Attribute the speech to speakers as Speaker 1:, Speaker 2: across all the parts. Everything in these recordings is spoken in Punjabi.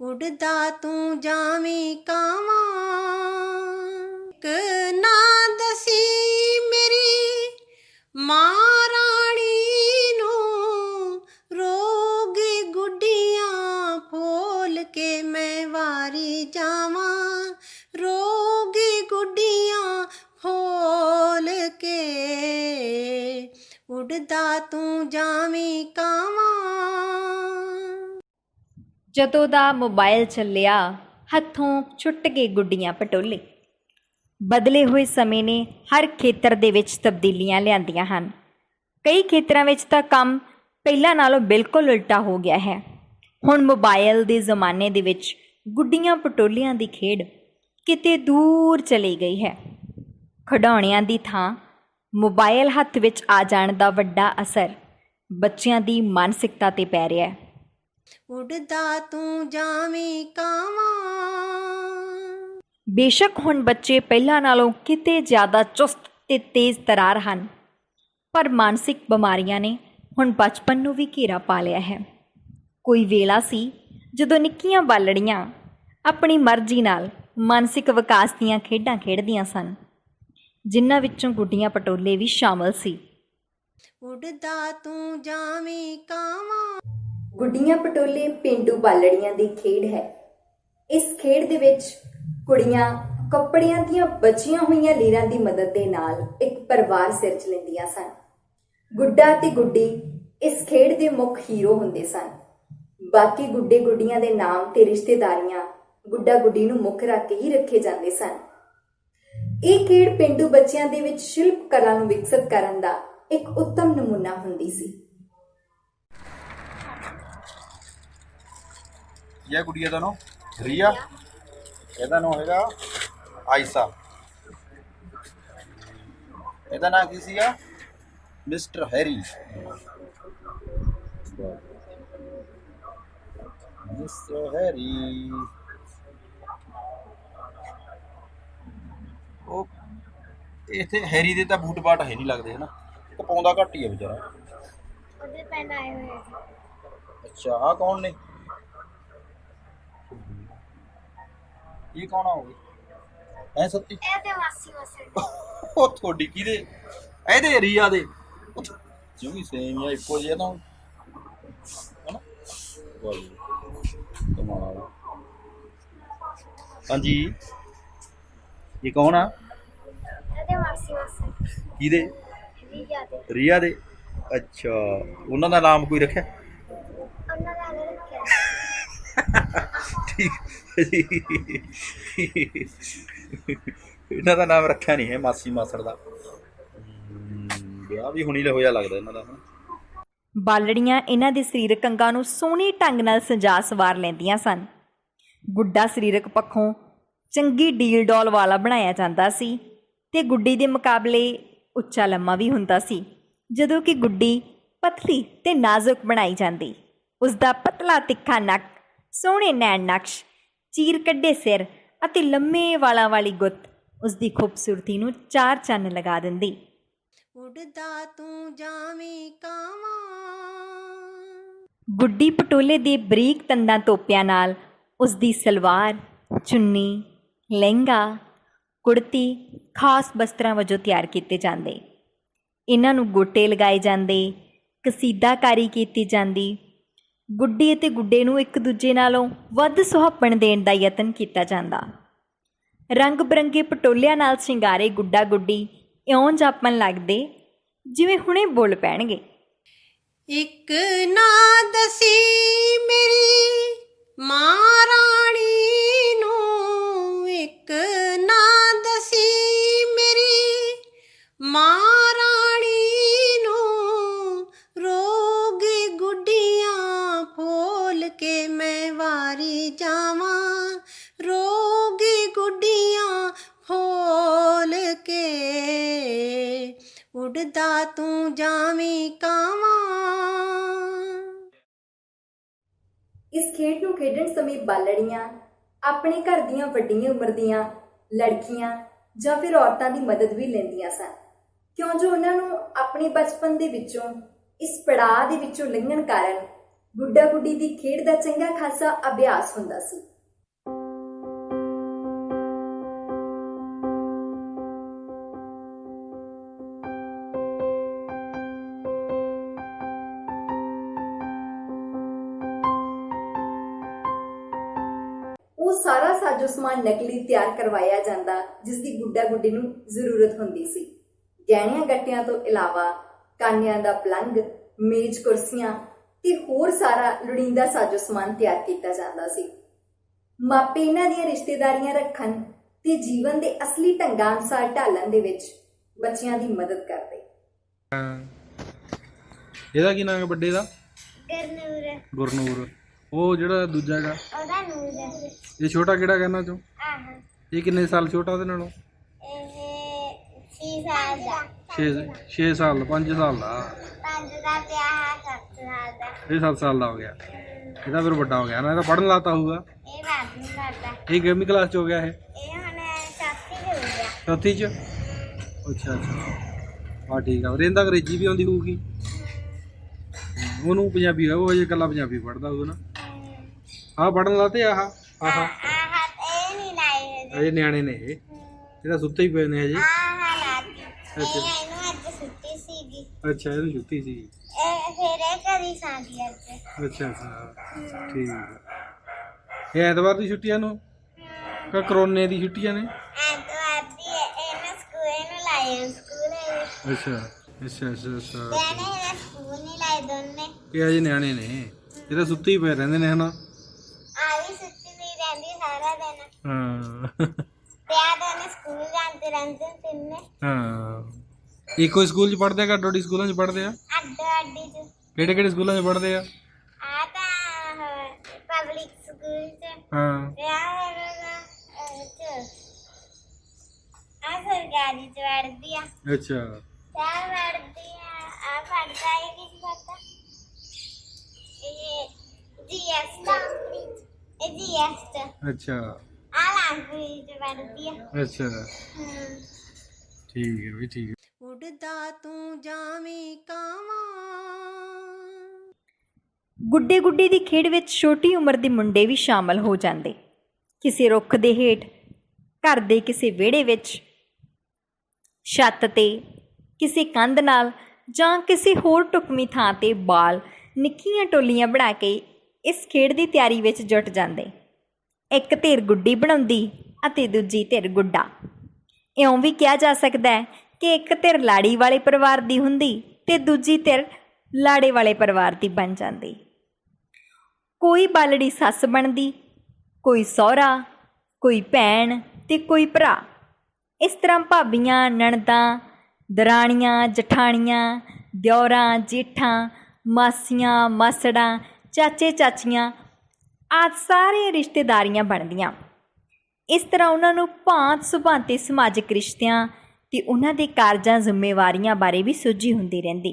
Speaker 1: उड़दा तू जावी कावां एक ना दसी मेरी मां राणी नूं रोगी गुड्डियां फोल के मैं वारी जावां रोगी गुड्डियां फोल के उड़दा तू जावी कावां।
Speaker 2: ਜਦੋਂ ਦਾ ਮੋਬਾਈਲ ਚੱਲਿਆ ਹੱਥੋਂ ਛੁੱਟ ਗਏ ਗੁੱਡੀਆਂ ਪਟੋਲੇ। ਬਦਲੇ ਹੋਏ ਸਮੇਂ ਨੇ ਹਰ ਖੇਤਰ ਦੇ ਵਿੱਚ ਤਬਦੀਲੀਆਂ ਲਿਆਂਦੀਆਂ ਹਨ। ਕਈ ਖੇਤਰਾਂ ਵਿੱਚ ਤਾਂ ਕੰਮ ਪਹਿਲਾਂ ਨਾਲੋਂ ਬਿਲਕੁਲ ਉਲਟਾ ਹੋ ਗਿਆ ਹੈ। ਹੁਣ ਮੋਬਾਈਲ ਦੇ ਜ਼ਮਾਨੇ ਦੇ ਵਿੱਚ ਗੁੱਡੀਆਂ ਪਟੋਲਿਆਂ ਦੀ ਖੇਡ ਕਿਤੇ ਦੂਰ ਚਲੀ ਗਈ ਹੈ। ਖਿਡੌਣਿਆਂ ਦੀ ਥਾਂ ਮੋਬਾਈਲ ਹੱਥ ਵਿੱਚ ਆ ਜਾਣ ਦਾ ਵੱਡਾ ਅਸਰ ਬੱਚਿਆਂ ਦੀ ਮਾਨਸਿਕਤਾ 'ਤੇ ਪੈ ਰਿਹਾ ਹੈ।
Speaker 1: उड़दा तू जावी कावां।
Speaker 2: ਬੇਸ਼ੱਕ ਹੁਣ ਬੱਚੇ ਪਹਿਲਾਂ ਨਾਲੋਂ ਕਿਤੇ ਜ਼ਿਆਦਾ ਚੁਸਤ ਤੇ ਤੇਜ਼ ਤਰਾਰ ਹਨ, ਪਰ ਮਾਨਸਿਕ ਬਿਮਾਰੀਆਂ ਨੇ ਹੁਣ ਬਚਪਨ ਨੂੰ ਵੀ ਘੇਰਾ ਪਾ ਲਿਆ ਹੈ। ਕੋਈ ਵੇਲਾ ਸੀ ਜਦੋਂ ਨਿੱਕੀਆਂ ਬਾਲੜੀਆਂ ਆਪਣੀ ਮਰਜ਼ੀ ਨਾਲ ਮਾਨਸਿਕ ਵਿਕਾਸ ਦੀਆਂ ਖੇਡਾਂ ਖੇਡਦੀਆਂ ਸਨ, ਜਿਨ੍ਹਾਂ ਵਿੱਚੋਂ ਗੁੱਡੀਆਂ ਪਟੋਲੇ ਵੀ ਸ਼ਾਮਲ ਸੀ।
Speaker 1: उड़दा तू जावी कावां।
Speaker 2: ਗੁੱਡੀਆਂ ਪਟੋਲੇ ਪੇਂਡੂ ਬਾਲੜੀਆਂ ਦੀ ਖੇਡ ਹੈ। ਇਸ ਖੇਡ ਦੇ ਵਿੱਚ ਕੁੜੀਆਂ ਕੱਪੜਿਆਂ ਦੀਆਂ ਬਚੀਆਂ ਹੋਈਆਂ ਲੀਰਾਂ ਦੀ ਮਦਦ ਦੇ ਨਾਲ ਇੱਕ ਪਰਿਵਾਰ ਸਿਰਜ ਲੈਂਦੀਆਂ ਸਨ। ਗੁੱਡਾ ਤੇ ਗੁੱਡੀ ਇਸ ਖੇਡ ਦੇ ਮੁੱਖ ਹੀਰੋ ਹੁੰਦੇ ਸਨ। ਬਾਕੀ ਗੁੱਡੇ ਗੁੱਡੀਆਂ ਦੇ ਨਾਮ ਤੇ ਰਿਸ਼ਤੇਦਾਰੀਆਂ ਗੁੱਡਾ ਗੁੱਡੀ ਨੂੰ ਮੁੱਖ ਰੱਖ ਕੇ ਹੀ ਰੱਖੇ ਜਾਂਦੇ ਸਨ। ਇਹ ਖੇਡ ਪੇਂਡੂ ਬੱਚਿਆਂ ਦੇ ਵਿੱਚ ਸ਼ਿਲਪ ਕਲਾ ਨੂੰ ਵਿਕਸਿਤ ਕਰਨ ਦਾ ਇੱਕ ਉੱਤਮ ਨਮੂਨਾ ਹੁੰਦੀ ਸੀ।
Speaker 3: ਇਹ ਗੁੜੀਆ ਦਾ ਨਾਮ ਰੀਆ, ਇਹਦਾ ਨਾਮ ਹੈਗਾ ਆਇਸਾ, ਇਹਦਾ ਨਾਮ ਕੀ ਸੀਗਾ ਮਿਸਟਰ ਹੈਰੀ। ਮਿਸਟਰ ਹੈਰੀ ਉਹ ਇੱਥੇ ਹੈਰੀ ਦੇ ਤਾਂ ਬੂਟ ਬਾਟ ਹੈ ਨਹੀਂ ਲੱਗਦੇ ਹਨਾ, ਤਾਂ ਪਾਉਂਦਾ ਘੱਟ ਹੀ ਹੈ ਵਿਚਾਰਾ।
Speaker 4: ਉਹਦੇ ਪੈਨ ਆਏ ਹੋਏ ਆ।
Speaker 3: ਅੱਛਾ ਆਹ ਕੌਣ ਨੇ? ਇਹ ਕੌਣ ਆਉਗੇ ਐ ਸੱਤੀ?
Speaker 4: ਇਹ ਤੇ ਮਾਸੀ ਮਾਸੀ
Speaker 3: ਉਹ ਤੁਹਾਡੀ ਕਿਹਦੇ? ਇਹਦੇ ਰੀਆ ਦੇ ਜੁਗੀ ਸੇਮ ਜਾਂ ਇੱਕੋ ਜਿਹਾ ਤਾਂ ਹਨਾ। ਕਮਾਲ। ਹਾਂਜੀ ਇਹ ਕੌਣ ਆ?
Speaker 4: ਇਹਦੇ ਮਾਸੀ ਮਾਸੀ
Speaker 3: ਕਿਹਦੇ?
Speaker 4: ਰੀਆ ਦੇ।
Speaker 3: ਰੀਆ ਦੇ। ਅੱਛਾ ਉਹਨਾਂ ਦਾ ਨਾਮ ਕੋਈ ਰੱਖਿਆ?
Speaker 4: ਉਹਨਾਂ ਦਾ ਨਾਮ ਰੱਖਿਆ
Speaker 3: ਠੀਕ ਇਹਨਾਂ ਦਾ ਨਾਮ ਰੱਖਿਆ ਨਹੀਂ ਹੈ ਮਾਸੀ ਮਾਸੜ ਦਾ। ਵਿਆਹ ਵੀ ਹੁਣੀ ਹੋਇਆ ਲੱਗਦਾ ਇਹਨਾਂ ਦਾ।
Speaker 2: ਬਾਲੜੀਆਂ ਇਹਨਾਂ ਦੇ ਸਰੀਰਕ ਅੰਗਾਂ ਨੂੰ ਸੋਹਣੇ ਢੰਗ ਨਾਲ ਸਜਾ ਸਵਾਰ ਲੈਂਦੀਆਂ ਸਨ। ਗੁੱਡਾ ਸਰੀਰਕ ਪੱਖੋਂ ਚੰਗੀ ਡੀਲ ਡੋਲ ਵਾਲਾ ਬਣਾਇਆ ਜਾਂਦਾ ਸੀ ਤੇ ਗੁੱਡੀ ਦੇ ਮੁਕਾਬਲੇ ਉੱਚਾ ਲੰਮਾ ਵੀ ਹੁੰਦਾ ਸੀ, ਜਦੋਂ ਕਿ ਗੁੱਡੀ ਪਤਲੀ ਤੇ ਨਾਜ਼ੁਕ ਬਣਾਈ ਜਾਂਦੀ। ਉਸ ਦਾ ਪਤਲਾ ਤਿੱਖਾ ਨੱਕ, ਸੋਹਣੇ ਨੈਣ ਨਕਸ਼, ਚੀਰ ਕੱਢੇ ਸਿਰ ਅਤੇ ਲੰਮੇ ਵਾਲਾਂ ਵਾਲੀ ਗੁੱਤ ਉਸ ਦੀ ਖੂਬਸੂਰਤੀ ਨੂੰ ਚਾਰ ਚੰਨ ਲਗਾ ਦਿੰਦੀ।
Speaker 1: ਉੜਦਾ ਤੂੰ ਜਾਵੀਂ ਕਾਵਾਂ।
Speaker 2: ਗੁੱਡੀ ਪਟੋਲੇ ਦੇ ਬਰੀਕ ਤੰਦਾਂ ਤੋਪਿਆਂ ਨਾਲ ਉਸ ਦੀ ਸਲਵਾਰ, ਚੁੰਨੀ, ਲਹਿੰਗਾ, ਕੁੜਤੀ ਖਾਸ ਬਸਤਰਾਂ ਵਜੋਂ ਤਿਆਰ ਕੀਤੇ ਜਾਂਦੇ। ਇਹਨਾਂ ਨੂੰ ਗੋਟੇ ਲਗਾਏ ਜਾਂਦੇ, ਕਸੀਦਾਕਾਰੀ ਕੀਤੀ ਜਾਂਦੀ। ਗੁੱਡੀ ਅਤੇ ਗੁੱਡੇ ਨੂੰ ਇੱਕ ਦੂਜੇ ਨਾਲੋਂ ਵੱਧ ਸੁਹੱਪਣ ਦੇਣ ਦਾ ਯਤਨ ਕੀਤਾ ਜਾਂਦਾ। ਰੰਗ ਬਿਰੰਗੇ ਪਟੋਲਿਆਂ ਨਾਲ ਸ਼ਿੰਗਾਰੇ ਗੁੱਡਾ ਗੁੱਡੀ ਇਉਂ ਜਾਪਣ ਲੱਗਦੇ ਜਿਵੇਂ ਹੁਣੇ ਬੋਲ ਪੈਣਗੇ।
Speaker 1: ਇੱਕ ਨਾ ਦਸੀ ਮੇਰੀ ਮਾਂ ਰਾਣੀ ਨੂੰ, ਇੱਕ ਨਾ ਦਸੀ ਮੇਰੀ ਮਾਂ ਰਾਣੀ ਨੂੰ, ਰੋਗੀ ਗੁੱਡੀਆਂ ਫੋਲ ਕੇ ਮੈਂ ਵਾਰੀ ਜਾਵਾਂ, ਰੋਗੀ ਗੁੱਡੀਆਂ ਫੋਲ ਕੇ ਉੜਦਾ ਤੂੰ ਜਾਵੀਂ ਕਾਵਾਂ।
Speaker 2: ਇਸ ਖੇਡ ਨੂੰ ਖੇਡਣ ਸਮੇਂ ਬਾਲੜੀਆਂ ਆਪਣੇ ਘਰ ਦੀਆਂ ਵੱਡੀਆਂ ਉਮਰ ਦੀਆਂ ਲੜਕੀਆਂ ਜਾਂ ਫਿਰ ਔਰਤਾਂ ਦੀ ਮਦਦ ਵੀ ਲੈਂਦੀਆਂ ਸਨ, ਕਿਉਂ ਜੋ ਉਹਨਾਂ ਨੂੰ ਆਪਣੇ ਬਚਪਨ ਦੇ ਵਿੱਚੋਂ ਇਸ ਪੜਾਅ ਦੇ ਵਿੱਚੋਂ ਲੰਘਣ ਕਾਰਨ ਗੁੱਡਾ ਗੁੱਡੀ ਦੀ ਖੇਡ ਦਾ ਚੰਗਾ ਖਾਸਾ ਅਭਿਆਸ ਹੁੰਦਾ ਸੀ। ਉਹ ਸਾਰਾ ਸਾਜੋ ਸਮਾਨ ਨਕਲੀ ਤਿਆਰ ਕਰਵਾਇਆ ਜਾਂਦਾ ਜਿਸ ਦੀ ਗੁੱਡਾ ਗੁੱਡੀ ਨੂੰ ਜ਼ਰੂਰਤ ਹੁੰਦੀ ਸੀ। ਗਹਿਣਿਆਂ ਗੱਟਿਆਂ ਤੋਂ ਇਲਾਵਾ ਕਾਨਿਆਂ ਦਾ ਪਲੰਗ, ਮੇਜ਼ ਕੁਰਸੀਆਂ ਤੇ ਹੋਰ ਸਾਰਾ ਲੋੜੀਂਦਾ ਸਾਜੋ ਸਮਾਨ ਤਿਆਰ ਕੀਤਾ ਜਾਂਦਾ ਸੀ। ਮਾਪੇ ਇਹਨਾਂ ਦੀਆਂ ਰਿਸ਼ਤੇਦਾਰੀਆਂ ਰੱਖਣ ਤੇ ਜੀਵਨ ਦੇ ਅਸਲੀ ਢੰਗਾਂ ਅਨੁਸਾਰ ਢਾਲਣ ਦੇ ਵਿੱਚ ਬੱਚਿਆਂ ਦੀ ਮਦਦ ਕਰਦੇ।
Speaker 5: ਇਹਦਾ ਕੀ ਨਾਮ ਹੈ ਵੱਡੇ ਦਾ?
Speaker 4: ਗਰਨੂਰ
Speaker 5: ਗੁਰਨੂਰ। ਉਹ ਜਿਹੜਾ ਦੂਜਾ ਹੈਗਾ
Speaker 4: ਉਹਦਾ ਨੂਰ
Speaker 5: ਇਹ ਛੋਟਾ ਕਿਹੜਾ ਕਹਿਣਾ ਚੋਂ?
Speaker 4: ਆਹ
Speaker 5: ਇਹ ਕਿੰਨੇ ਸਾਲ ਛੋਟਾ ਉਹਦੇ ਨਾਲੋਂ?
Speaker 4: ਇਹ 6 ਸਾਲ ਦਾ
Speaker 5: 6 ਸਾਲ 5 ਸਾਲ ਦਾ
Speaker 4: 5 ਦਾ ਤੇ ਆਹ 7 ਸਾਲ ਦਾ
Speaker 5: ਇਹ 7 ਸਾਲ ਦਾ ਹੋ ਗਿਆ। ਇਹਦਾ ਫਿਰ ਵੱਡਾ ਹੋ ਗਿਆ ਨਾ, ਇਹਦਾ ਪੜ੍ਹਨ ਲਾਤਾ ਹੋਊਗਾ।
Speaker 4: ਇਹ ਬਾਤ ਨਹੀਂ ਕਰਦਾ।
Speaker 5: ਇਹ ਕਿੰਨੀ ਕਲਾਸ ਚ ਹੋ ਗਿਆ ਇਹ?
Speaker 4: ਇਹ ਹੁਣ ਚੌਥੀ ਚ ਹੋ ਗਿਆ।
Speaker 5: ਚੌਥੀ ਚ? ਅੱਛਾ ਹਾਂ ਠੀਕ ਆ। ਰਹਿੰਦਾ ਅੰਗਰੇਜ਼ੀ ਵੀ ਆਉਂਦੀ ਹੋਊਗੀ ਉਹਨੂੰ? ਪੰਜਾਬੀ ਆ ਉਹ ਹਜੇ ਇਕੱਲਾ ਪੰਜਾਬੀ ਪੜ੍ਹਦਾ ਹੋਊ ਨਾ। ਆਹ ਪੜ੍ਹਨ ਲਾਤੇ ਆਹ ਆਹ
Speaker 4: ਇਹ ਨਹੀਂ ਲਾਏ
Speaker 5: ਅਜੇ ਨਿਆਣੇ ਨੇ ਇਹਦਾ ਸੁੱਤੇ ਹੀ ਪਏ ਨੇ ਹਜੇ।
Speaker 4: ਲਾਤੀ
Speaker 5: ਅੱਛਾ
Speaker 4: ਇਹਨੂੰ ਅੱਜ ਛੁੱਟੀ ਸੀਗੀ।
Speaker 5: ਅੱਛਾ ਇਹਨੂੰ ਛੁੱਟੀ ਸੀ।
Speaker 4: ਇਹ ਫਿਰ ਇਹ ਕਦੀ ਸਾਂਦੀ ਅੱਜ।
Speaker 5: ਅੱਛਾ ਠੀਕ ਆ। ਇਹ ਐਤਵਾਰ ਦੀ ਛੁੱਟੀਆਂ ਨੂੰ ਕਿ ਕਰੋਨੇ ਦੀ ਛੁੱਟੀਆਂ ਨੇ?
Speaker 4: ਐਤਵਾਰ ਦੀ ਇਹਨੂੰ ਸਕੂਲ ਲਾਏ ਸਕੂਲ
Speaker 5: ਅੱਛਾ
Speaker 4: ਇਹਨੇ ਸਕੂਲ ਨਹੀਂ ਲਾਏ ਦੋਨੇ।
Speaker 5: ਇਹ ਹਜੇ ਨਿਆਣੇ ਨੇ, ਇਹ ਤਾਂ ਸੁੱਤੇ ਹੀ ਪਏ ਰਹਿੰਦੇ ਨੇ ਹਨਾ।
Speaker 4: ਆ ਵੀ ਸੁੱਤੀ ਨਹੀਂ ਰਹਿੰਦੀ ਸਾਰਾ ਦਿਨ।
Speaker 5: ਹਾਂ
Speaker 4: ਤੇ ਆ ਦੋਨੇ ਸਕੂਲ ਜਾਂਦੇ ਰਹਿੰਦੇ ਤਿੰਨੇ।
Speaker 5: ਹਾਂ ਇੱਕੋ ਸਕੂਲ ਚ ਪੜ੍ਹਦੇ ਆ? ਡੋਡੀ ਸਕੂਲਾਂ ਚ ਪੜ੍ਹਦੇ ਆ?
Speaker 4: ਅੱਡੀ ਚ।
Speaker 5: ਕਿਹੜੇ ਸਕੂਲਾਂ ਚ ਪੜ੍ਹਦੇ ਆ?
Speaker 4: ਆ ਤਾਂ ਪਬਲਿਕ ਸਕੂਲ ਚ।
Speaker 5: ਹਾਂ
Speaker 4: ਤੇ ਆ ਸਰਕਾਰੀ ਚ ਪੜ੍ਹਦੀ ਆ।
Speaker 5: ਅੱਛਾ
Speaker 4: ਚਾਹ ਪੜ੍ਹਦੀ ਆ ਪੜ੍ਹਦਾ ਹੈ ਕਿਸ ਪੜ੍ਹਦਾ ਇਹ ਜੀਐਸ
Speaker 5: ਅੱਛਾ
Speaker 4: ਲਾਂਗੁਏਜ ਚ ਪੜ੍ਹਦੀ ਆ।
Speaker 5: ਅੱਛਾ ਠੀਕ ਹੈ ਵੀ ਠੀਕ ਹੈ।
Speaker 1: ਉੱਡਦਾ ਤੂੰ ਜਾਵੀਂ ਕਾਵਾਂ।
Speaker 2: ਗੁੱਡੇ ਗੁੱਡੀ ਦੀ ਖੇਡ ਵਿੱਚ ਛੋਟੀ ਉਮਰ ਦੇ ਮੁੰਡੇ ਵੀ ਸ਼ਾਮਲ ਹੋ ਜਾਂਦੇ। ਕਿਸੇ ਰੁੱਖ ਦੇ ਹੇਠ, ਘਰ ਦੇ ਕਿਸੇ ਵਿਹੜੇ ਵਿੱਚ, ਛੱਤ 'ਤੇ, ਕਿਸੇ ਕੰਧ ਨਾਲ ਜਾਂ ਕਿਸੇ ਹੋਰ ਢੁਕਵੀਂ ਥਾਂ 'ਤੇ ਬਾਲ ਨਿੱਕੀਆਂ ਟੋਲੀਆਂ ਬਣਾ ਕੇ ਇਸ ਖੇਡ ਦੀ ਤਿਆਰੀ ਵਿੱਚ ਜੁਟ ਜਾਂਦੇ। ਇੱਕ ਧਿਰ ਗੁੱਡੀ ਬਣਾਉਂਦੀ ਅਤੇ ਦੂਜੀ ਧਿਰ ਗੁੱਡਾ। ਇਉਂ ਵੀ ਕਿਹਾ ਜਾ ਸਕਦਾ ਹੈ ਕਿ ਇੱਕ ਧਿਰ ਲਾੜੀ ਵਾਲੇ ਪਰਿਵਾਰ ਦੀ ਹੁੰਦੀ ਤੇ ਦੂਜੀ ਧਿਰ ਲਾੜੇ ਵਾਲੇ ਪਰਿਵਾਰ ਦੀ ਬਣ ਜਾਂਦੀ। ਕੋਈ ਬਾਲੜੀ ਸੱਸ ਬਣਦੀ, ਕੋਈ ਸਹੁਰਾ, ਕੋਈ ਭੈਣ ਤੇ ਕੋਈ ਭਰਾ। ਇਸ ਤਰ੍ਹਾਂ ਭਾਬੀਆਂ, ਨਣਦਾਂ, ਦਰਾਣੀਆਂ, ਜਠਾਣੀਆਂ, ਦਿਓਰਾਂ, ਜੇਠਾਂ, ਮਾਸੀਆਂ, ਮਾਸੜਾਂ, ਚਾਚੇ, ਚਾਚੀਆਂ ਆਦਿ ਸਾਰੇ ਰਿਸ਼ਤੇਦਾਰੀਆਂ ਬਣਦੀਆਂ। ਇਸ ਤਰ੍ਹਾਂ ਉਹਨਾਂ ਨੂੰ ਭਾਂਤ ਸੁਭਾਂਤੇ ਸਮਾਜਿਕ ਰਿਸ਼ਤਿਆਂ ਤੇ ਉਹਨਾਂ ਦੇ ਕਾਰਜਾਂ ਜ਼ਿੰਮੇਵਾਰੀਆਂ ਬਾਰੇ ਵੀ ਸੋਝੀ ਹੁੰਦੀ ਰਹਿੰਦੀ।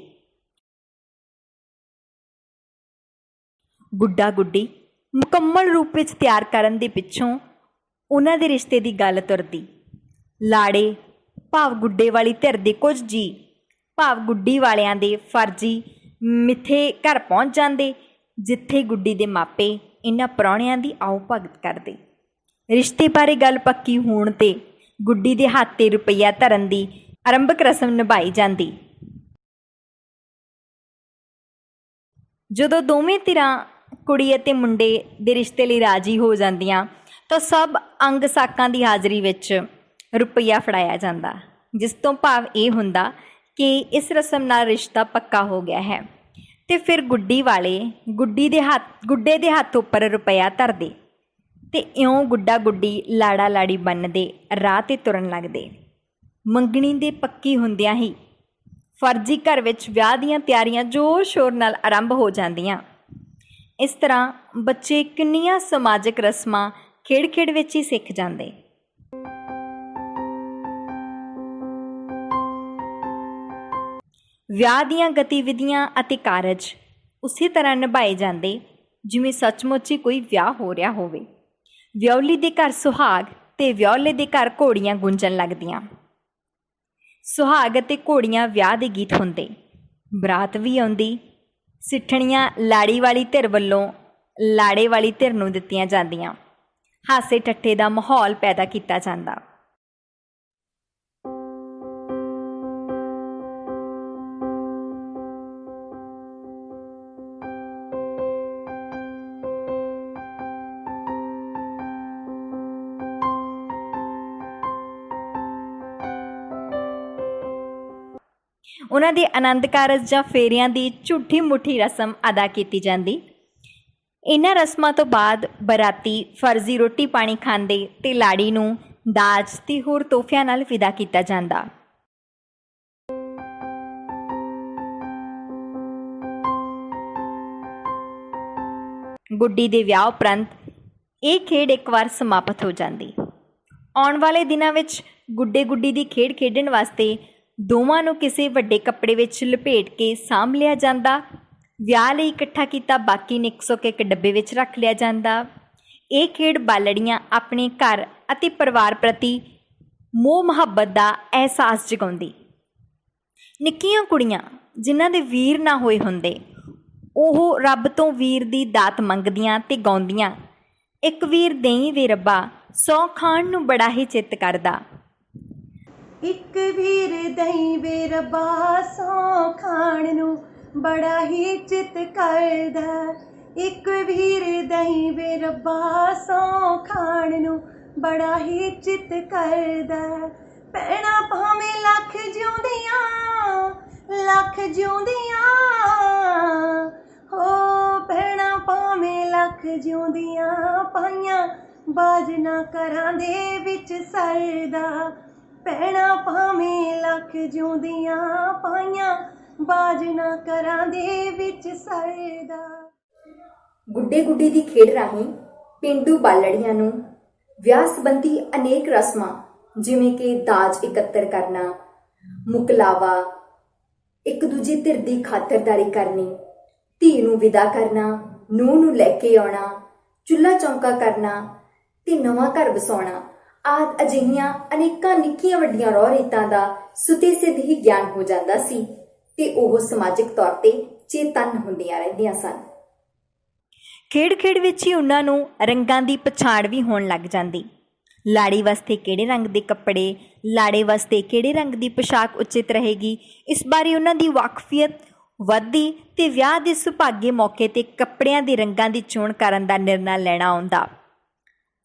Speaker 2: ਗੁੱਡਾ ਗੁੱਡੀ ਮੁਕੰਮਲ ਰੂਪ ਵਿੱਚ ਤਿਆਰ ਕਰਨ ਦੇ ਪਿੱਛੋਂ ਉਹਨਾਂ ਦੇ ਰਿਸ਼ਤੇ ਦੀ ਗੱਲ ਤੁਰਦੀ। ਲਾੜੇ ਭਾਵ ਗੁੱਡੇ ਵਾਲੀ ਧਿਰ ਦੇ ਕੁਝ ਜੀ ਭਾਵ ਗੁੱਡੀ ਵਾਲਿਆਂ ਦੇ ਫਰਜ਼ੀ ਮਿੱਥੇ ਘਰ ਪਹੁੰਚ ਜਾਂਦੇ, ਜਿੱਥੇ ਗੁੱਡੀ ਦੇ ਮਾਪੇ ਇਹਨਾਂ ਪ੍ਰਾਹੁਣਿਆਂ ਦੀ ਆਓ ਭਗਤ ਕਰਦੇ। ਰਿਸ਼ਤੇ ਬਾਰੇ ਗੱਲ ਪੱਕੀ ਹੋਣ 'ਤੇ ਗੁੱਡੀ ਦੇ ਹੱਥ 'ਤੇ ਰੁਪਈਆ ਧਰਨ ਦੀ ਆਰੰਭਕ ਰਸਮ ਨਿਭਾਈ ਜਾਂਦੀ। ਜਦੋਂ ਦੋਵੇਂ ਧਿਰਾਂ ਕੁੜੀ ਅਤੇ ਮੁੰਡੇ ਦੇ ਰਿਸ਼ਤੇ ਲਈ ਰਾਜ਼ੀ ਹੋ ਜਾਂਦੀਆਂ ਤਾਂ ਸਭ ਅੰਗ ਸਾਕਾਂ ਦੀ ਹਾਜ਼ਰੀ ਵਿੱਚ ਰੁਪਈਆ ਫੜਾਇਆ ਜਾਂਦਾ, ਜਿਸ ਤੋਂ ਭਾਵ ਇਹ ਹੁੰਦਾ ਕਿ ਇਸ ਰਸਮ ਨਾਲ ਰਿਸ਼ਤਾ ਪੱਕਾ ਹੋ ਗਿਆ ਹੈ। ਤੇ ਫਿਰ ਗੁੱਡੀ ਵਾਲੇ ਗੁੱਡੇ ਦੇ ਹੱਥ ਉੱਪਰ ਰੁਪਈਆ ਧਰਦੇ ਤੇ ਇਉਂ ਗੁੱਡਾ ਗੁੱਡੀ ਲਾੜਾ ਲਾੜੀ ਬਣਦੇ ਰਾਹ 'ਤੇ ਤੁਰਨ ਲੱਗਦੇ। ਮੰਗਣੀ ਦੇ ਪੱਕੀ ਹੁੰਦਿਆਂ ਹੀ ਫਰਜ਼ੀ ਘਰ ਵਿੱਚ ਵਿਆਹ ਦੀਆਂ ਤਿਆਰੀਆਂ ਜ਼ੋਰ ਸ਼ੋਰ ਨਾਲ ਆਰੰਭ ਹੋ ਜਾਂਦੀਆਂ। ਇਸ ਤਰ੍ਹਾਂ ਬੱਚੇ ਕਿੰਨੀਆਂ ਸਮਾਜਿਕ ਰਸਮਾਂ ਖੇਡ ਵਿੱਚ ਹੀ ਸਿੱਖ ਜਾਂਦੇ। ਵਿਆਹ ਦੀਆਂ ਗਤੀਵਿਧੀਆਂ ਅਤੇ ਕਾਰਜ ਉਸੇ ਤਰ੍ਹਾਂ ਨਿਭਾਏ ਜਾਂਦੇ ਜਿਵੇਂ ਸੱਚਮੁੱਚ ਹੀ ਕੋਈ ਵਿਆਹ ਹੋ ਰਿਹਾ ਹੋਵੇ। ਵਿਆਹੁਲੀ ਦੇ ਘਰ ਸੁਹਾਗ ਤੇ ਵਿਆਹੁਲੇ ਦੇ ਘਰ ਘੋੜੀਆਂ ਗੂੰਜਣ ਲੱਗਦੀਆਂ। ਸੁਹਾਗ ਅਤੇ ਘੋੜੀਆਂ ਵਿਆਹ ਦੇ ਗੀਤ ਹੁੰਦੇ। ਬਰਾਤ ਵੀ ਆਉਂਦੀ, ਸਿੱਠਣੀਆਂ ਲਾੜੀ ਵਾਲੀ ਧਿਰ ਵੱਲੋਂ ਲਾੜੇ ਵਾਲੀ ਧਿਰ ਨੂੰ ਦਿੱਤੀਆਂ ਜਾਂਦੀਆਂ। ਹਾਸੇ ਠੱਠੇ ਦਾ ਮਾਹੌਲ ਪੈਦਾ ਕੀਤਾ ਜਾਂਦਾ। ਉਹਨਾਂ ਦੇ ਆਨੰਦ ਕਾਰਜ ਜਾਂ ਫੇਰਿਆਂ ਦੀ ਝੂਠੀ ਮੁੱਠੀ ਰਸਮ ਅਦਾ ਕੀਤੀ ਜਾਂਦੀ। ਇਹਨਾਂ ਰਸਮਾਂ ਤੋਂ ਬਾਅਦ ਬਰਾਤੀ ਫਰਜ਼ੀ ਰੋਟੀ ਪਾਣੀ ਖਾਂਦੇ ਤੇ ਲਾੜੀ ਨੂੰ ਦਾਜ ਤੇ ਹੋਰ ਤੋਹਫਿਆਂ ਨਾਲ ਵਿਦਾ ਕੀਤਾ ਜਾਂਦਾ। ਗੁੱਡੀ ਦੇ ਵਿਆਹ ਉਪਰੰਤ ਇਹ ਖੇਡ ਇੱਕ ਵਾਰ ਸਮਾਪਤ ਹੋ ਜਾਂਦੀ। ਆਉਣ ਵਾਲੇ ਦਿਨਾਂ ਵਿੱਚ ਗੁੱਡੇ ਗੁੱਡੀ ਦੀ ਖੇਡ ਖੇਡਣ ਵਾਸਤੇ ਦੋਵਾਂ ਨੂੰ ਕਿਸੇ ਵੱਡੇ ਕੱਪੜੇ ਵਿੱਚ ਲਪੇਟ ਕੇ ਸਾਂਭ ਲਿਆ ਜਾਂਦਾ। ਵਿਆਹ ਲਈ ਇਕੱਠਾ ਕੀਤਾ ਬਾਕੀ ਨਿਕਸੋ ਕੇ ਇੱਕ ਡੱਬੇ ਵਿੱਚ ਰੱਖ ਲਿਆ ਜਾਂਦਾ। ਇਹ ਖੇਡ ਬਾਲੜੀਆਂ ਆਪਣੇ ਘਰ ਅਤੇ ਪਰਿਵਾਰ ਪ੍ਰਤੀ ਮੋਹ ਮੁਹੱਬਤ ਦਾ ਅਹਿਸਾਸ ਜਗਾਉਂਦੀ। ਨਿੱਕੀਆਂ ਕੁੜੀਆਂ ਜਿਨ੍ਹਾਂ ਦੇ ਵੀਰ ਨਾ ਹੋਏ ਹੁੰਦੇ, ਉਹ ਰੱਬ ਤੋਂ ਵੀਰ ਦੀ ਦਾਤ ਮੰਗਦੀਆਂ ਤੇ ਗਾਉਂਦੀਆਂ, ਇੱਕ ਵੀਰ ਦੇਈਂ ਵੇ ਰੱਬਾ, ਸੌ ਖਾਣ ਨੂੰ ਬੜਾ ਹੀ ਚਿੱਤ ਕਰਦਾ।
Speaker 1: ਇੱਕ ਵੀਰ ਦਹੀਂ ਵੇ ਰੱਬਾ, ਸੌ ਖਾਣ ਨੂੰ ਬੜਾ ਹੀ ਚਿੱਤ ਕਰਦਾ। ਇੱਕ ਵੀਰ ਦਹੀਂ ਵੇ ਰੱਬਾ, ਸੌ ਖਾਣ ਨੂੰ ਬੜਾ ਹੀ ਚਿੱਤ ਕਰਦਾ। ਭੈਣਾਂ ਭਾਵੇਂ ਲੱਖ ਜਿਉਂਦੀਆਂ, ਲੱਖ ਜਿਉਂਦੀਆਂ, ਹੋ ਭੈਣਾਂ ਭਾਵੇਂ ਲੱਖ ਜਿਉਂਦੀਆਂ, ਪਾਈਆਂ ਬਾਜ ਨਾ ਘਰਾਂ ਦੇ ਵਿੱਚ ਸਰਦਾ। ਭੈਣਾਂ ਭਾਵੇਂ ਲੱਖ ਜਿਉਂਦੀਆਂ, ਪਾਈਆਂ ਬਾਜ ਨਾ ਘਰਾਂ ਦੇ ਵਿੱਚ ਸਰਦਾ।
Speaker 2: ਗੁੱਡੇ ਗੁੱਡੀ ਦੀ ਖੇਡ ਰਾਹੀਂ ਪੇਂਡੂ ਬਾਲੜੀਆਂ ਨੂੰ ਵਿਆਹ ਸੰਬੰਧੀ ਅਨੇਕ ਰਸਮਾਂ ਜਿਵੇਂ ਕਿ ਦਾਜ ਇਕੱਤਰ ਕਰਨਾ, ਮੁਕਲਾਵਾ, ਇੱਕ ਦੂਜੀ ਧਿਰ ਦੀ ਖਾਤਰਦਾਰੀ ਕਰਨੀ, ਧੀ ਨੂੰ ਵਿਦਾ ਕਰਨਾ, ਨੂੰਹ ਨੂੰ ਲੈ ਕੇ ਆਉਣਾ, ਚੁੱਲ੍ਹਾ ਚੌਂਕਾ ਕਰਨਾ ਤੇ ਨਵਾਂ ਘਰ ਵਸਾਉਣਾ ਆਦਿ ਅਜਿਹੀਆਂ ਅਨੇਕਾਂ ਨਿੱਕੀਆਂ ਵੱਡੀਆਂ ਰਹੁ ਰੀਤਾਂ ਦਾ ਸੁਤੇ ਸਿੱਧ ਹੀ ਗਿਆਨ ਹੋ ਜਾਂਦਾ ਸੀ ਤੇ ਉਹ ਸਮਾਜਿਕ ਤੌਰ ਤੇ ਚੇਤੰਨ ਹੁੰਦੀਆਂ ਰਹਿੰਦੀਆਂ ਸਨ। ਖੇਡ ਖੇਡ ਵਿੱਚ ਹੀ ਉਹਨਾਂ ਨੂੰ ਰੰਗਾਂ ਦੀ ਪਛਾਣ ਵੀ ਹੋਣ ਲੱਗ ਜਾਂਦੀ। ਲਾੜੀ ਵਾਸਤੇ ਕਿਹੜੇ ਰੰਗ ਦੇ ਕੱਪੜੇ, ਲਾੜੇ ਵਾਸਤੇ ਕਿਹੜੇ ਰੰਗ ਦੀ ਪੋਸ਼ਾਕ ਉਚਿਤ ਰਹੇਗੀ, ਇਸ ਬਾਰੇ ਉਹਨਾਂ ਦੀ ਵਾਕਫੀਅਤ ਵੱਧਦੀ ਤੇ ਵਿਆਹ ਦੇ ਸੁਭਾਗੇ ਮੌਕੇ 'ਤੇ ਕੱਪੜਿਆਂ ਦੇ ਰੰਗਾਂ ਦੀ ਚੋਣ ਕਰਨ ਦਾ ਨਿਰਣਾ ਲੈਣਾ ਆਉਂਦਾ।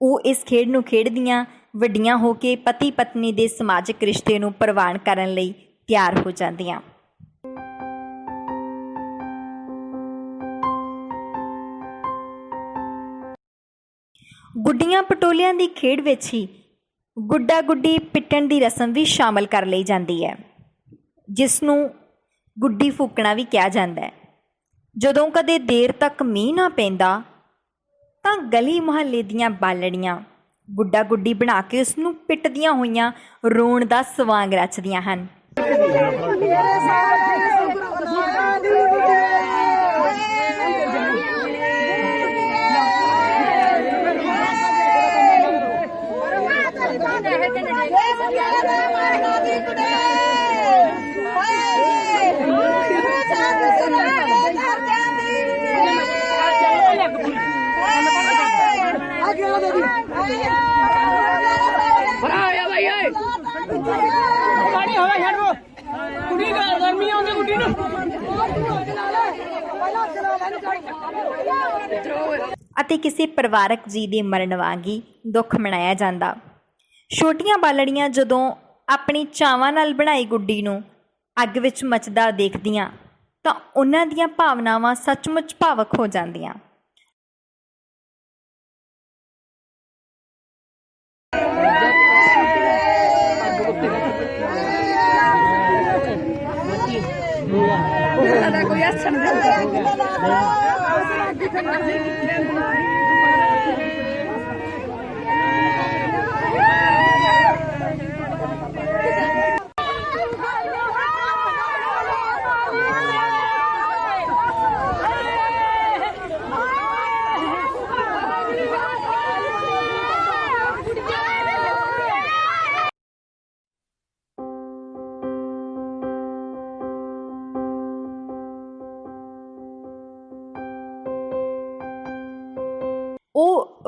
Speaker 2: ਉਹ ਇਸ ਖੇਡ ਨੂੰ ਖੇਡਦੀਆਂ ਵੱਡੀਆਂ ਹੋ ਕੇ ਪਤੀ ਪਤਨੀ ਦੇ ਸਮਾਜਿਕ ਰਿਸ਼ਤੇ ਨੂੰ ਪ੍ਰਵਾਨ ਕਰਨ ਲਈ ਤਿਆਰ ਹੋ ਜਾਂਦੀਆਂ। ਗੁੱਡੀਆਂ ਪਟੋਲਿਆਂ ਦੀ ਖੇਡ ਵਿੱਚ ਹੀ ਗੁੱਡਾ ਗੁੱਡੀ ਪਿੱਟਣ ਦੀ ਰਸਮ ਵੀ ਸ਼ਾਮਲ ਕਰ ਲਈ ਜਾਂਦੀ ਹੈ, ਜਿਸ ਨੂੰ ਗੁੱਡੀ ਫੂਕਣਾ ਵੀ ਕਿਹਾ ਜਾਂਦਾ ਹੈ। ਜਦੋਂ ਕਦੇ ਦੇਰ ਤੱਕ ਮੀਂਹ ਨਾ ਪੈਂਦਾ ਤਾਂ ਗਲੀ ਮੁਹੱਲੇ ਦੀਆਂ ਬਾਲੜੀਆਂ ਗੁੱਡਾ ਗੁੱਡੀ ਬਣਾ ਕੇ ਉਸ ਨੂੰ ਪਿੱਟਦੀਆਂ ਹੋਈਆਂ ਰੋਣ ਦਾ ਸਵਾਂਗ ਰਚਦੀਆਂ ਹਨ। ਅਤੇ ਕਿਸੇ ਪਰਿਵਾਰਕ ਜੀ ਦੇ ਮਰਨ ਵਾਂਗ ਹੀ ਦੁੱਖ ਮਨਾਇਆ ਜਾਂਦਾ। ਛੋਟੀਆਂ ਬਾਲੜੀਆਂ ਜਦੋਂ ਆਪਣੀ ਚਾਵਾਂ ਨਾਲ ਬਣਾਈ ਗੁੱਡੀ ਨੂੰ ਅੱਗ ਵਿੱਚ ਮੱਚਦਾ ਦੇਖਦੀਆਂ ਤਾਂ ਉਹਨਾਂ ਦੀਆਂ ਭਾਵਨਾਵਾਂ ਸੱਚਮੁੱਚ ਭਾਵਕ ਹੋ ਜਾਂਦੀਆਂ।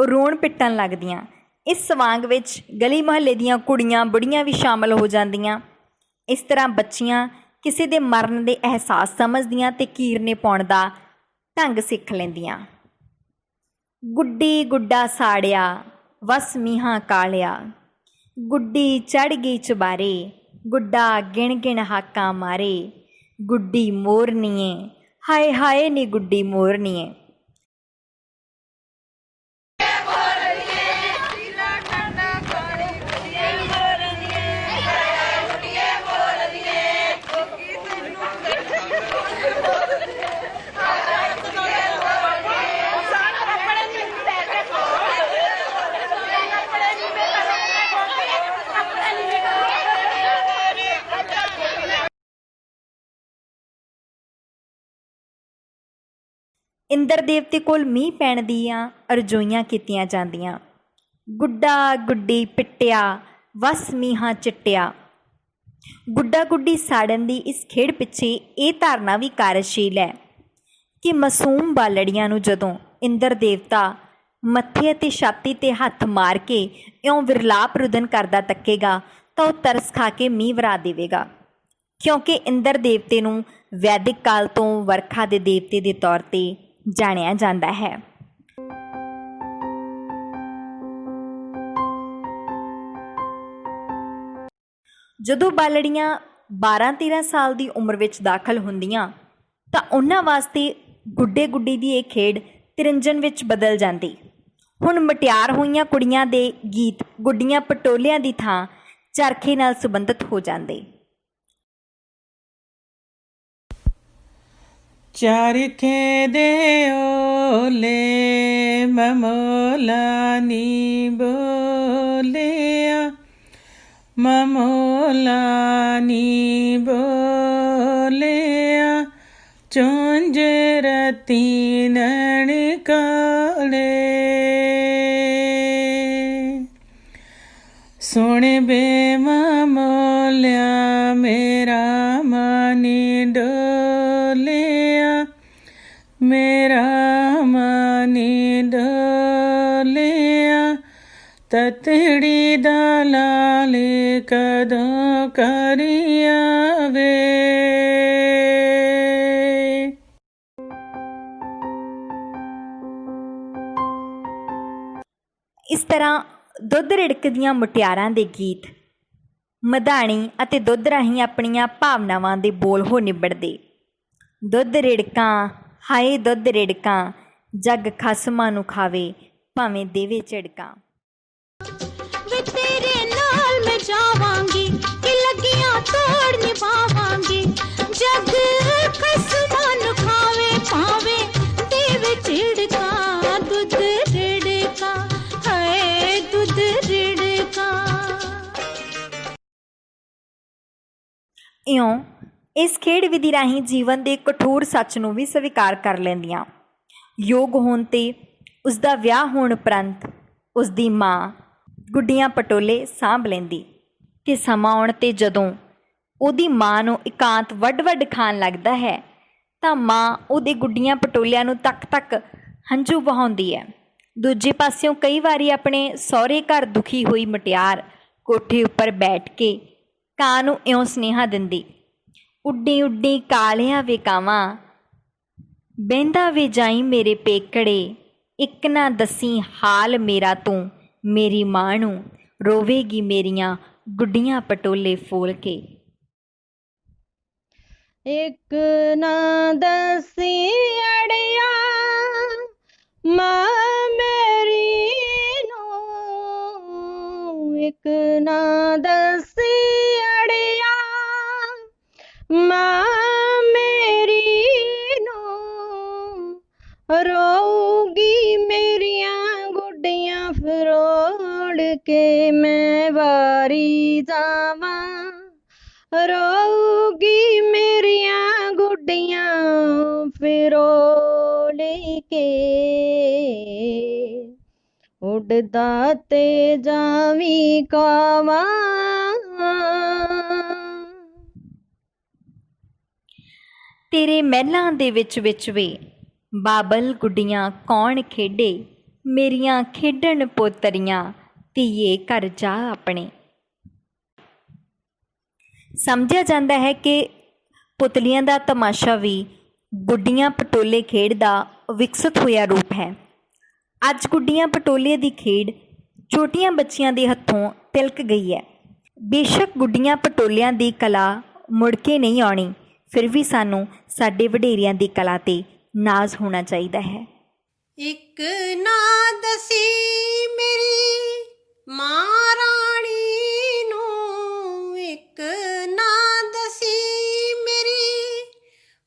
Speaker 2: ਉਹ ਰੋਣ ਪਿੱਟਣ ਲੱਗਦੀਆਂ। ਇਸ ਸਵਾਂਗ ਵਿੱਚ ਗਲੀ ਮੁਹੱਲੇ ਦੀਆਂ ਕੁੜੀਆਂ ਬੁੜੀਆਂ ਵੀ ਸ਼ਾਮਲ ਹੋ ਜਾਂਦੀਆਂ। ਇਸ ਤਰ੍ਹਾਂ ਬੱਚੀਆਂ ਕਿਸੇ ਦੇ ਮਰਨ ਦੇ ਅਹਿਸਾਸ ਸਮਝਦੀਆਂ ਤੇ ਕੀਰਨੇ ਪਾਉਣ ਦਾ ਢੰਗ ਸਿੱਖ ਲੈਂਦੀਆਂ। ਗੁੱਡੀ ਗੁੱਡਾ ਸਾੜਿਆ ਵਸ ਮੀਹਾਂ ਕਾਲਿਆ, ਗੁੱਡੀ ਚੜ੍ਹ ਗਈ ਚੁਬਾਰੇ, ਗੁੱਡਾ ਗਿਣ ਗਿਣ ਹਾਕਾਂ ਮਾਰੇ, ਗੁੱਡੀ ਮੋਰਨੀਏ ਹਾਏ ਹਾਏ ਨੀ ਗੁੱਡੀ ਮੋਰਨੀਏ। ਇੰਦਰ ਦੇਵਤੇ ਕੋਲ ਮੀਂਹ ਪੈਣ ਦੀਆਂ ਅਰਜ਼ੋਈਆਂ ਕੀਤੀਆਂ ਜਾਂਦੀਆਂ। ਗੁੱਡਾ ਗੁੱਡੀ ਪਿੱਟਿਆ ਵਸ ਮੀਂਹਾਂ ਚਿੱਟਿਆ। ਗੁੱਡਾ ਗੁੱਡੀ ਸਾੜਨ ਦੀ ਇਸ ਖੇਡ ਪਿੱਛੇ ਇਹ ਧਾਰਨਾ ਵੀ ਕਾਰਜਸ਼ੀਲ ਹੈ ਕਿ ਮਾਸੂਮ ਬਾਲੜੀਆਂ ਨੂੰ ਜਦੋਂ ਇੰਦਰ ਦੇਵਤਾ ਮੱਥੇ ਅਤੇ ਛਾਤੀ 'ਤੇ ਹੱਥ ਮਾਰ ਕੇ ਇਉਂ ਵਿਰਲਾਪ ਰੁਦਨ ਕਰਦਾ ਤੱਕੇਗਾ ਤਾਂ ਉਹ ਤਰਸ ਖਾ ਕੇ ਮੀਂਹ ਵਰਾ ਦੇਵੇਗਾ, ਕਿਉਂਕਿ ਇੰਦਰ ਦੇਵਤੇ ਨੂੰ ਵੈਦਿਕ ਕਾਲ ਤੋਂ ਵਰਖਾ ਦੇ ਦੇਵਤੇ ਦੇ ਤੌਰ 'ਤੇ ਜਾਣਿਆ ਜਾਂਦਾ ਹੈ। ਜਦੋਂ ਬਾਲੜੀਆਂ 12-13 ਸਾਲ ਦੀ ਉਮਰ ਵਿੱਚ ਦਾਖਲ ਹੁੰਦੀਆਂ ਤਾਂ ਉਹਨਾਂ ਵਾਸਤੇ ਗੁੱਡੇ ਗੁੱਡੀ ਦੀ ਇਹ ਖੇਡ ਤ੍ਰਿੰਜਣ ਵਿੱਚ ਬਦਲ ਜਾਂਦੀ। ਹੁਣ ਮਟਿਆਰ ਹੋਈਆਂ ਕੁੜੀਆਂ ਦੇ ਗੀਤ ਗੁੱਡੀਆਂ ਪਟੋਲਿਆਂ ਦੀ ਥਾਂ ਚਰਖੇ ਨਾਲ ਸੰਬੰਧਿਤ ਹੋ ਜਾਂਦੇ।
Speaker 6: ਚਰਖੇ ਦੇ ਓਲੇ ਮਮੋਲਾ ਨੀ ਬੋਲਿਆ, ਮਮੋਲਾ ਨੀ ਬੋਲਿਆ, ਚੁੰਝ ਰਤੀ ਨੈਣ ਕਾਲੇ। ਸੁਣ ਬੇ ਮਮੋਲਿਆ ਮੇਰਾ ਮਨ ਡੋਲਿਆ, ਮੇਰਾ ਮਨ ਡੋਲਿਆ, ਤਤੜੀ ਦਾ ਲਾਲ ਕਦੋਂ ਕਰੀ ਆਵੇ।
Speaker 2: ਇਸ ਤਰ੍ਹਾਂ ਦੁੱਧ ਰਿੜਕਦੀਆਂ ਮੁਟਿਆਰਾਂ ਦੇ ਗੀਤ ਮਧਾਣੀ ਅਤੇ ਦੁੱਧ ਰਾਹੀਂ ਆਪਣੀਆਂ ਭਾਵਨਾਵਾਂ ਦੇ ਬੋਲ ਹੋ ਨਿਬੜਦੇ। ਦੁੱਧ ਰਿੜਕਾਂ ਹਾਏ ਦੁੱਧ ਰਿੜਕਾਂ, ਜੱਗ ਖਸਮਾਂ ਨੂੰ ਖਾਵੇ ਭਾਵੇਂ ਦੇਵੇ ਝਿੜਕਾਂ।
Speaker 7: ਵੇ ਤੇਰੇ ਨਾਲ ਮੈਂ ਜਾਵਾਂਗੀ ਕਿ ਲੱਗੀਆਂ ਤੋੜ ਨਿਭਾਵਾਂਗੀ, ਜੱਗ ਖਸਮਾਂ ਨੂੰ ਖਾਵੇ ਭਾਵੇਂ ਦੇਵੇ ਝਿੜਕਾਂ। ਦੁੱਧ ਰਿੜਕਾਂ ਹਾਏ ਦੁੱਧ ਰਿੜਕਾਂ।
Speaker 2: ਇਉਂ ਇਸ ਖੇਡ ਵਿਧੀ ਰਾਹੀਂ ਜੀਵਨ ਦੇ ਕਠੋਰ ਸੱਚ ਨੂੰ ਵੀ ਸਵੀਕਾਰ ਕਰ ਲੈਂਦੀਆਂ। ਯੋਗ ਹੋਣ 'ਤੇ ਉਸ ਦਾ ਵਿਆਹ ਹੋਣ ਉਪਰੰਤ ਉਸ ਦੀ ਮਾਂ ਗੁੱਡੀਆਂ ਪਟੋਲੇ ਸਾਂਭ ਲੈਂਦੀ ਅਤੇ ਸਮਾਂ ਆਉਣ 'ਤੇ ਜਦੋਂ ਉਹਦੀ ਮਾਂ ਨੂੰ ਇਕਾਂਤ ਵੱਡ ਖਾਣ ਲੱਗਦਾ ਹੈ ਤਾਂ ਮਾਂ ਉਹਦੇ ਗੁੱਡੀਆਂ ਪਟੋਲਿਆਂ ਨੂੰ ਤੱਕ ਹੰਝੂ ਵਹਾਉਂਦੀ ਹੈ। ਦੂਜੇ ਪਾਸਿਓਂ ਕਈ ਵਾਰੀ ਆਪਣੇ ਸਹੁਰੇ ਘਰ ਦੁਖੀ ਹੋਈ ਮੁਟਿਆਰ ਕੋਠੇ ਉੱਪਰ ਬੈਠ ਕੇ ਕਾਂ ਨੂੰ ਇਉਂ ਸੁਨੇਹਾ ਦਿੰਦੀ, ਉੱਡੀ ਉੱਡੀ ਕਾਲਿਆ ਵੇ ਕਾਵਾਂ, ਬਹਿੰਦਾ ਵੇ ਜਾਈ ਮੇਰੇ ਪੇਕੜੇ, ਇੱਕ ਨਾ ਦੱਸੀ ਹਾਲ ਮੇਰਾ ਤੂੰ ਮੇਰੀ ਮਾਂ ਨੂੰ, ਰੋਵੇਗੀ ਮੇਰੀਆਂ ਗੁੱਡੀਆਂ ਪਟੋਲੇ ਫੋਲ ਕੇ।
Speaker 7: ਇੱਕ ਨਾ ਦੱਸੀ ਅੜਿਆ ਮਾਂ ਮੇਰੀ ਨੂੰ, ਇੱਕ ਨਾ ਦੱਸੀ ਅੜਿਆ ਮਾਂ ਮੇਰੀ ਨੂੰ, ਰੋਊਗੀ ਮੇਰੀਆਂ ਗੁੱਡੀਆਂ ਫਰੋੜ ਕੇ ਮੈਂ ਵਾਰੀ ਜਾਵਾਂ, ਰੋਊਗੀ ਮੇਰੀਆਂ ਗੁੱਡੀਆਂ ਫਰੋੜ ਕੇ, ਉੱਡਦਾ ਤੇ ਜਾਵੀਂ ਕਾਵਾਂ।
Speaker 2: ਤੇਰੇ ਮਹਿਲਾਂ ਦੇ ਵਿੱਚ ਵੇ ਬਾਬਲ ਗੁੱਡੀਆਂ ਕੌਣ ਖੇਡੇ, ਮੇਰੀਆਂ ਖੇਡਣ ਪੋਤਰੀਆਂ ਧੀਏ ਘਰ ਜਾ ਆਪਣੇ। ਸਮਝਿਆ ਜਾਂਦਾ ਹੈ ਕਿ ਪੁਤਲੀਆਂ ਦਾ ਤਮਾਸ਼ਾ ਵੀ ਗੁੱਡੀਆਂ ਪਟੋਲੇ ਖੇਡ ਦਾ ਵਿਕਸਿਤ ਹੋਇਆ ਰੂਪ ਹੈ। ਅੱਜ ਗੁੱਡੀਆਂ ਪਟੋਲੇ ਦੀ ਖੇਡ ਛੋਟੀਆਂ ਬੱਚੀਆਂ ਦੇ ਹੱਥੋਂ ਤਿਲਕ ਗਈ ਹੈ। ਬੇਸ਼ੱਕ ਗੁੱਡੀਆਂ ਪਟੋਲਿਆਂ ਦੀ ਕਲਾ ਮੁੜ ਕੇ ਨਹੀਂ ਆਉਣੀ, ਫਿਰ ਵੀ ਸਾਨੂੰ ਸਾਡੇ ਵਡੇਰਿਆਂ ਦੀ ਕਲਾ 'ਤੇ ਨਾਜ਼ ਹੋਣਾ ਚਾਹੀਦਾ ਹੈ।
Speaker 1: ਇੱਕ ਨਾ ਦਸੀ ਮੇਰੀ ਮਾਂ ਰਾਣੀ ਨੂੰ, ਇੱਕ ਨਾ ਦਸੀ ਮੇਰੀ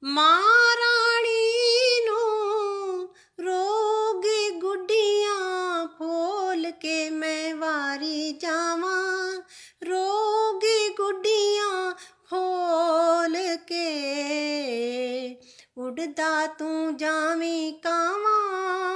Speaker 1: ਮਾਂ ਰਾਣੀ ਨੂੰ, ਰੋਗੀ ਗੁੱਡੀਆਂ ਫੋਲ ਕੇ ਮੈਂ ਵਾਰੀ ਜਾਵਾਂ, ਰੋਗੀ ਗੁੱਡੀਆਂ ਫੋਲ ਕੇ, ਉੱਡਦਾ ਤੂੰ ਜਾਵੀਂ ਕਾਵਾਂ,